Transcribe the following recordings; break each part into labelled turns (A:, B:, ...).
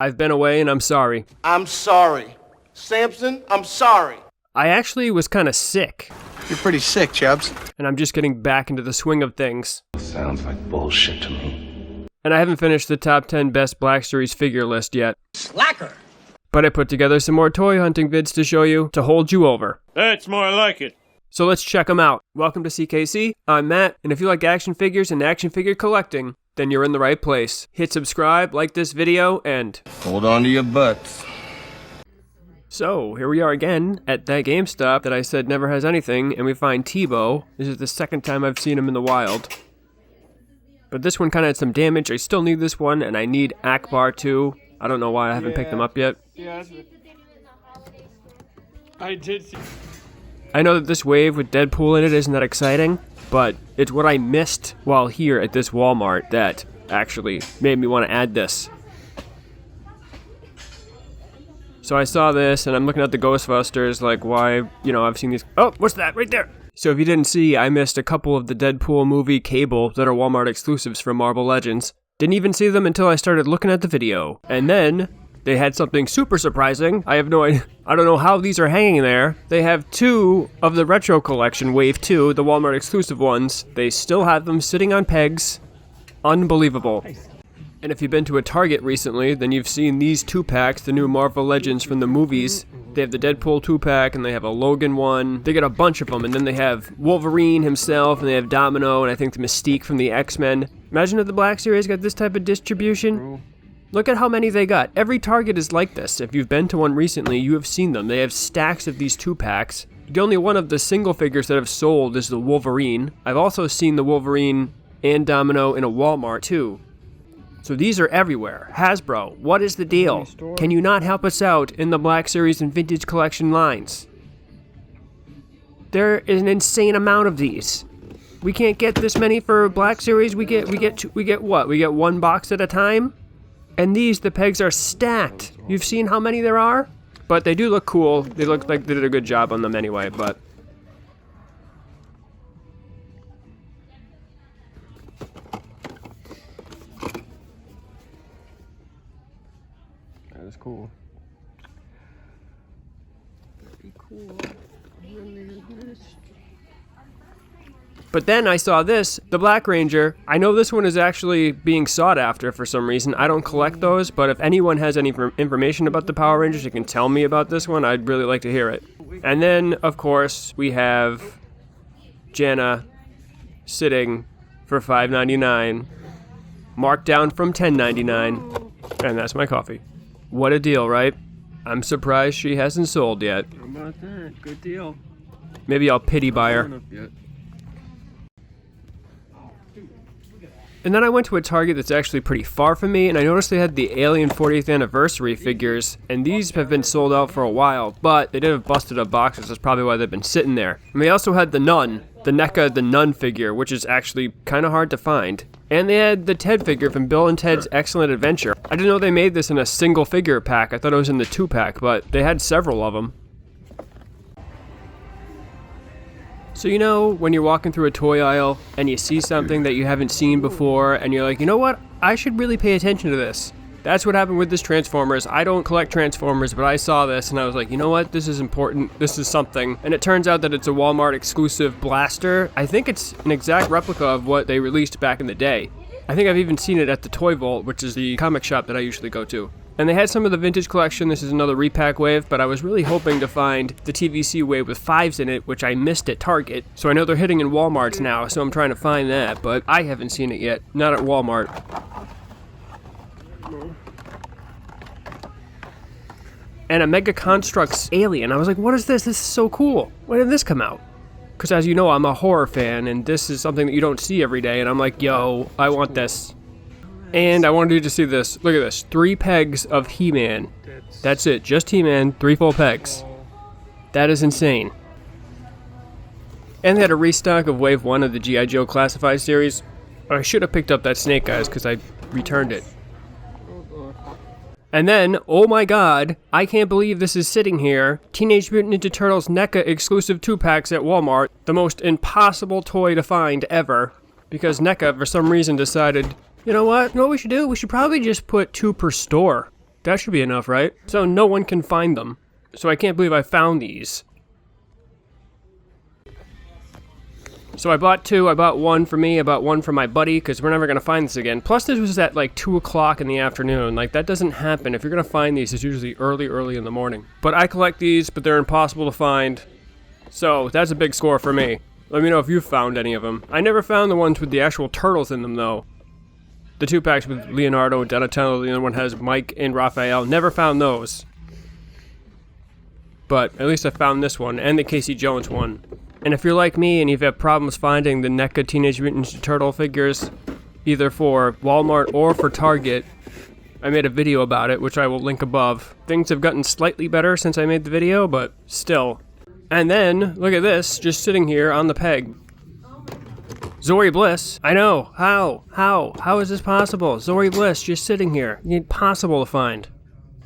A: I've been away and I'm sorry.
B: I'm sorry. Samson, I'm sorry.
A: I actually was kind of sick.
C: You're pretty sick, Chubbs.
A: And I'm just getting back into the swing of things.
D: Sounds like bullshit to me.
A: And I haven't finished the top 10 best Black Series figure list yet.
E: Slacker!
A: But I put together some more toy hunting vids to show you, to hold you over.
F: That's more like it.
A: So let's check them out. Welcome to CKC, I'm Matt, and if you like action figures and action figure collecting, then you're in the right place. Hit subscribe, like this video, and
D: Hold on to your butts.
A: so, here we are again at that GameStop that I said never has anything, and we find T-Bow. This is the second time I've seen him in the wild. But this one kind of had some damage. I still need this one, and I need Akbar too. I don't know why I haven't picked them up yet.
F: Yeah, I did see.
A: I know that this wave with Deadpool in it isn't that exciting, but it's what I missed while here at this Walmart that actually made me want to add this. So I saw this, and I'm looking at the Ghostbusters, like, why, I've seen these. Oh, what's that right there? So if you didn't see, I missed a couple of the Deadpool movie cable that are Walmart exclusives from Marvel Legends. Didn't even see them until I started looking at the video. And then they had something super surprising. I have no idea. I don't know how these are hanging there. They have two of the retro collection, Wave 2, the Walmart exclusive ones. They still have them sitting on pegs. Unbelievable. And if you've been to a Target recently, then you've seen these 2-packs, the new Marvel Legends from the movies. They have the Deadpool 2-pack, and they have a Logan one. They got a bunch of them, and then they have Wolverine himself, and they have Domino, and I think the Mystique from the X-Men. Imagine if the Black Series got this type of distribution. Look at how many they got. Every Target is like this. If you've been to one recently, you have seen them. They have stacks of these 2-packs. The only one of the single figures that have sold is the Wolverine. I've also seen the Wolverine and Domino in a Walmart, too. So these are everywhere. Hasbro, what is the deal? Can you not help us out in the Black Series and Vintage Collection lines? There is an insane amount of these. We can't get this many for Black Series. We get what? We get one box at a time? And these, the pegs are stacked. You've seen how many there are? But they do look cool. They look like they did a good job on them anyway, but that is cool. Very cool. But then I saw this, the Black Ranger. I know this one is actually being sought after for some reason. I don't collect those, but if anyone has any information about the Power Rangers, you can tell me about this one. I'd really like to hear it. And then, of course, we have Jana sitting for $5.99, marked down from $10.99, and that's my coffee. What a deal, right? I'm surprised she hasn't sold yet.
F: How about that? Good deal.
A: Maybe I'll pity buy her. And then I went to a Target that's actually pretty far from me, and I noticed they had the Alien 40th Anniversary figures, and these have been sold out for a while, but they did have busted up boxes. That's probably why they've been sitting there. And they also had the Nun, the NECA the Nun figure, which is actually kind of hard to find. And they had the Ted figure from Bill and Ted's Excellent Adventure. I didn't know they made this in a single figure pack. I thought it was in the 2-pack, but they had several of them. So when you're walking through a toy aisle and you see something that you haven't seen before and you're like, you know what, I should really pay attention to this. That's what happened with this Transformers. I don't collect Transformers, but I saw this and I was like, you know what, this is important, this is something. And it turns out that it's a Walmart exclusive blaster. I think it's an exact replica of what they released back in the day. I think I've even seen it at the Toy Vault, which is the comic shop that I usually go to. And they had some of the vintage collection. This is another repack wave, but I was really hoping to find the TVC wave with 5s in it, which I missed at Target. So I know they're hitting in Walmarts now, so I'm trying to find that, but I haven't seen it yet. Not at Walmart. And a Mega Construx Alien. I was like, what is this? This is so cool. When did this come out? Because as you know, I'm a horror fan, and this is something that you don't see every day, and I'm like, yo, I want this. And I wanted you to see this. Look at this. 3 pegs of He-Man. That's it. Just He-Man. 3 full pegs. That is insane. And they had a restock of Wave 1 of the G.I. Joe Classified series. I should have picked up that Snake Eyes because I returned it. And then, oh my god, I can't believe this is sitting here. Teenage Mutant Ninja Turtles NECA exclusive 2-packs at Walmart. The most impossible toy to find ever. Because NECA, for some reason, decided, you know what we should do? We should probably just put 2 per store. That should be enough, right? So no one can find them. So I can't believe I found these. So I bought two. I bought one for me. I bought one for my buddy, because we're never going to find this again. Plus, this was at like 2 o'clock in the afternoon. Like, that doesn't happen. If you're going to find these, it's usually early in the morning. But I collect these, but they're impossible to find. So that's a big score for me. Let me know if you've found any of them. I never found the ones with the actual turtles in them, though. The 2-packs with Leonardo and Donatello, the other one has Mike and Raphael. Never found those. But at least I found this one, and the Casey Jones one. And if you're like me and you've had problems finding the NECA Teenage Mutant Ninja Turtle figures, either for Walmart or for Target, I made a video about it, which I will link above. Things have gotten slightly better since I made the video, but still. And then, look at this, just sitting here on the peg. Zori Bliss. I know. How is this possible? Zori Bliss just sitting here. Impossible to find.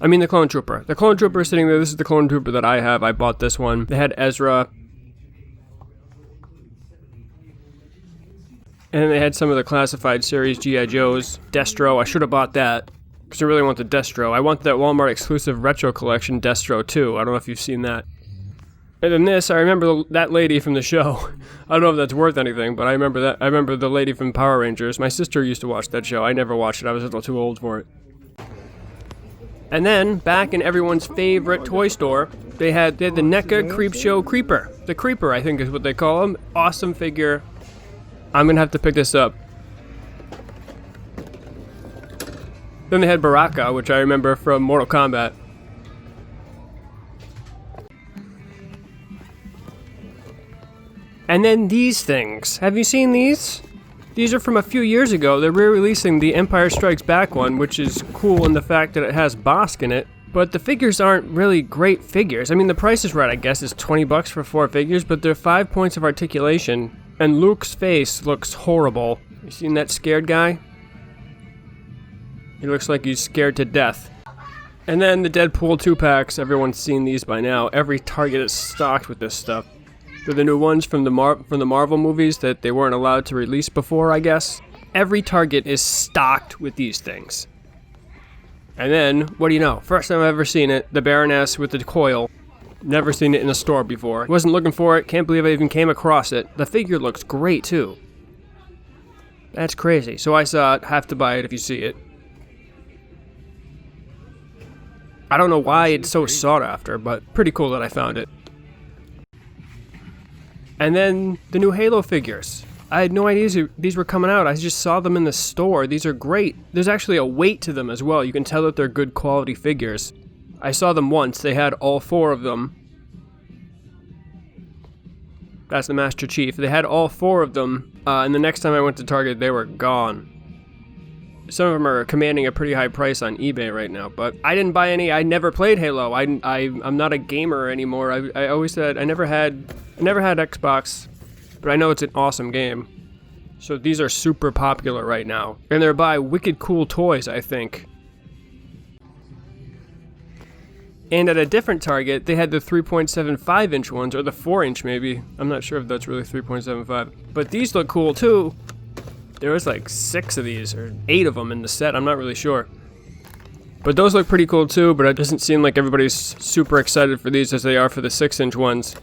A: I mean the Clone Trooper. The Clone Trooper is sitting there. This is the Clone Trooper that I have. I bought this one. They had Ezra. And they had some of the classified series G.I. Joes. Destro. I should have bought that, because I really want the Destro. I want that Walmart exclusive retro collection Destro too. I don't know if you've seen that. And then this, I remember that lady from the show. I don't know if that's worth anything, but I remember that. I remember the lady from Power Rangers. My sister used to watch that show. I never watched it. I was a little too old for it. And then, back in everyone's favorite toy store, they had the NECA Creepshow Creeper. The Creeper, I think is what they call him. Awesome figure. I'm gonna have to pick this up. Then they had Baraka, which I remember from Mortal Kombat. And then these things. Have you seen these? These are from a few years ago. They're re-releasing the Empire Strikes Back one, which is cool in the fact that it has Bosk in it. But the figures aren't really great figures. I mean, the price is right, I guess. It's $20 for 4 figures, but they're 5 points of articulation. And Luke's face looks horrible. You seen that scared guy? He looks like he's scared to death. And then the Deadpool 2-packs. Everyone's seen these by now. Every Target is stocked with this stuff. They're the new ones from the Marvel movies that they weren't allowed to release before, I guess. Every Target is stocked with these things. And then, what do you know? First time I've ever seen it, the Baroness with the Coil. Never seen it in a store before. Wasn't looking for it. Can't believe I even came across it. The figure looks great, too. That's crazy. So I saw it. Have to buy it if you see it. I don't know why it's so sought after, but pretty cool that I found it. And then the new Halo figures. I had no idea these were coming out. I just saw them in the store. These are great. There's actually a weight to them as well. You can tell that they're good quality figures. I saw them once. They had all 4 of them. That's the Master Chief. They had all 4 of them, and the next time I went to Target, they were gone. Some of them are commanding a pretty high price on eBay right now, but I didn't buy any. I never played Halo. I'm not a gamer anymore. I always said I never had Xbox, but I know it's an awesome game. So these are super popular right now, and they're by Wicked Cool Toys, I think. And at a different Target, they had the 3.75 inch ones, or the 4 inch maybe. I'm not sure if that's really 3.75. But these look cool too. There was like 6 of these, or 8 of them in the set, I'm not really sure. But those look pretty cool too, but it doesn't seem like everybody's super excited for these as they are for the 6 inch ones.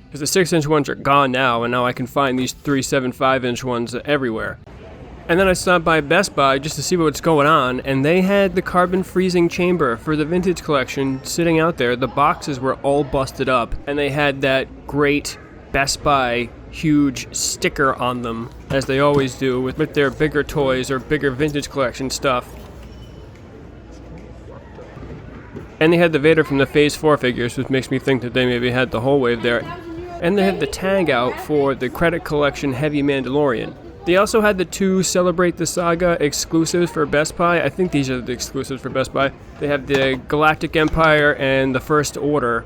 A: Because the 6 inch ones are gone now, and now I can find these 3.75 inch ones everywhere. And then I stopped by Best Buy just to see what's going on, and they had the carbon freezing chamber for the vintage collection sitting out there. The boxes were all busted up, and they had that great Best Buy huge sticker on them, as they always do with their bigger toys or bigger vintage collection stuff. And they had the Vader from the Phase 4 figures, which makes me think that they maybe had the whole wave there. And they had the tag out for the Credit Collection Heavy Mandalorian. They also had the 2 Celebrate the Saga exclusives for Best Buy. I think these are the exclusives for Best Buy. They have the Galactic Empire and the First Order.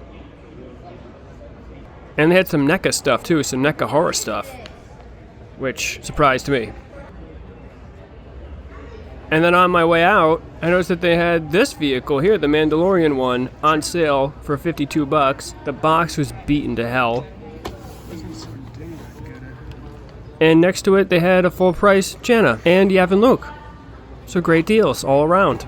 A: And they had some NECA stuff too, some NECA horror stuff, which surprised me. And then on my way out, I noticed that they had this vehicle here, the Mandalorian one, on sale for $52. The box was beaten to hell. And next to it, they had a full price Jenna and Yavin Luke. So great deals all around.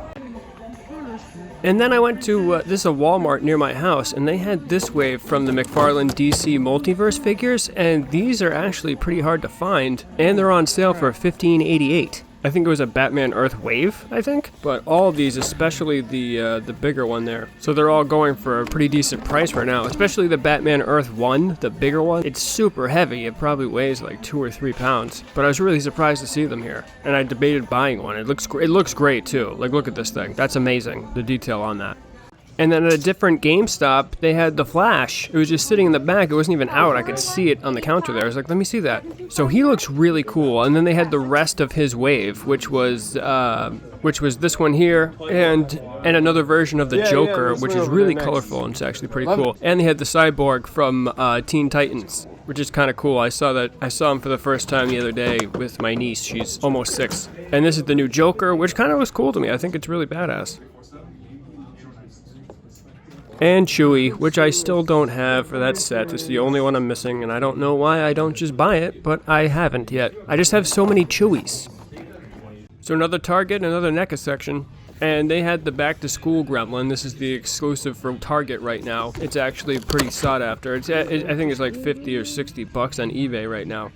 A: And then I went to this is a Walmart near my house, and they had this wave from the McFarlane DC Multiverse figures, and these are actually pretty hard to find, and they're on sale for $15.88. I think it was a Batman Earth wave, I think, but all of these, especially the bigger one there, so they're all going for a pretty decent price right now. Especially the Batman Earth 1, the bigger one. It's super heavy. It probably weighs like 2 or 3 pounds. But I was really surprised to see them here, and I debated buying one. It looks great too. Like, look at this thing. That's amazing. The detail on that. And then at a different GameStop, they had the Flash. It was just sitting in the back. It wasn't even out. I could see it on the counter there. I was like, let me see that. So he looks really cool. And then they had the rest of his wave, which was this one here, and another version of the Joker, which is really colorful and it's actually pretty cool. And they had the Cyborg from Teen Titans, which is kind of cool. I saw him for the first time the other day with my niece. She's almost 6. And this is the new Joker, which kind of was cool to me. I think it's really badass. And Chewie, which I still don't have for that set. It's the only one I'm missing, and I don't know why I don't just buy it, but I haven't yet. I just have so many Chewies. So another Target, another NECA section, and they had the Back to School Gremlin. This is the exclusive from Target right now. It's actually pretty sought after. I think it's like 50 or 60 bucks on eBay right now.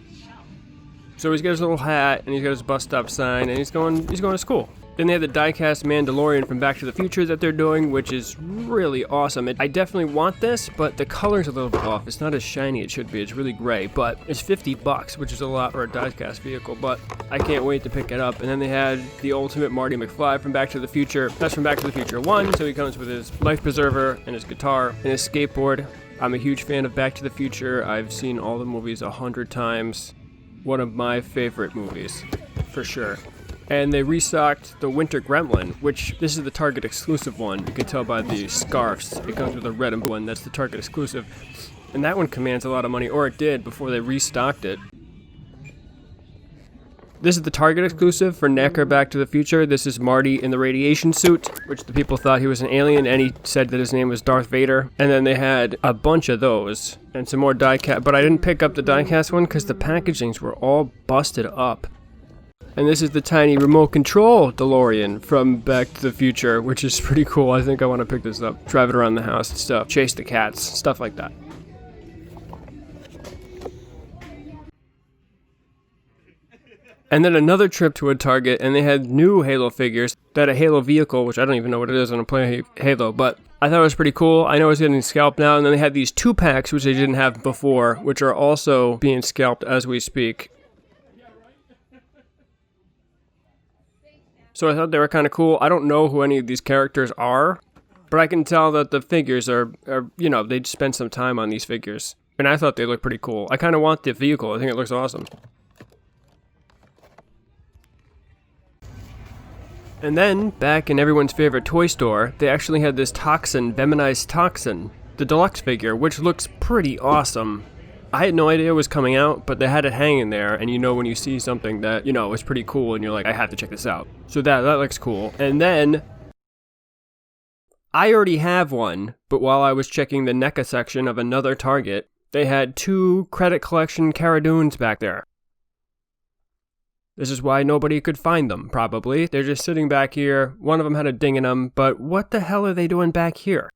A: So he's got his little hat, and he's got his bus stop sign, and he's going to school. Then they had the Diecast Mandalorian from Back to the Future that they're doing, which is really awesome. I definitely want this, but the color's a little bit off. It's not as shiny as it should be. It's really gray, but it's 50 bucks, which is a lot for a diecast vehicle, but I can't wait to pick it up. And then they had the Ultimate Marty McFly from Back to the Future. That's from Back to the Future 1, so he comes with his life preserver and his guitar and his skateboard. I'm a huge fan of Back to the Future. I've seen all the movies 100 times. One of my favorite movies, for sure. And they restocked the Winter Gremlin, which this is the Target exclusive one. You can tell by the scarves. It comes with a red and blue one. That's the Target exclusive. And that one commands a lot of money, or it did before they restocked it. This is the Target exclusive for NECA Back to the Future. This is Marty in the radiation suit, which the people thought he was an alien, and he said that his name was Darth Vader. And then they had a bunch of those, and some more diecast, but I didn't pick up the diecast one because the packagings were all busted up. And this is the tiny remote control Delorean from Back to the Future, which is pretty cool. I think I want to pick this up, drive it around the house and stuff, chase the cats, stuff like that. And then another trip to a Target, and they had new Halo figures. They had a Halo vehicle, which I don't even know what it is when I play Halo, but I thought it was pretty cool. I know it's getting scalped now, and then they had these 2-packs, which they didn't have before, which are also being scalped as we speak. So I thought they were kind of cool. I don't know who any of these characters are, but I can tell that the figures are you know, they spent some time on these figures. And I thought they looked pretty cool. I kind of want the vehicle. I think it looks awesome. And then, back in everyone's favorite toy store, they actually had this Toxin, Venomized Toxin, the deluxe figure, which looks pretty awesome. I had no idea it was coming out, but they had it hanging there, and you know when you see something that, you know, is pretty cool, and you're like, I have to check this out. So that looks cool. And then, I already have one, but while I was checking the NECA section of another Target, they had 2 Credit Collection Cara Dunes back there. This is why nobody could find them, probably. They're just sitting back here. One of them had a ding in them, but what the hell are they doing back here?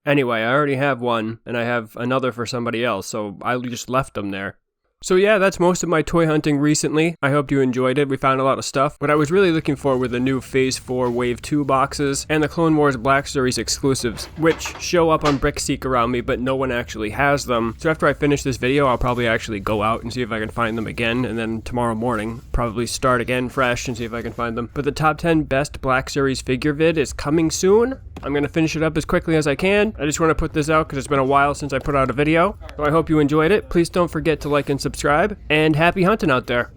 A: Anyway, I already have one, and I have another for somebody else, so I just left them there. So yeah, that's most of my toy hunting recently. I hope you enjoyed it. We found a lot of stuff. What I was really looking for were the new Phase 4 Wave 2 boxes and the Clone Wars Black Series exclusives, which show up on BrickSeek around me, but no one actually has them. So after I finish this video, I'll probably actually go out and see if I can find them again, and then tomorrow morning, probably start again fresh and see if I can find them. But the top 10 best Black Series figure vid is coming soon. I'm going to finish it up as quickly as I can. I just want to put this out because it's been a while since I put out a video. So I hope you enjoyed it. Please don't forget to like and subscribe, and happy hunting out there.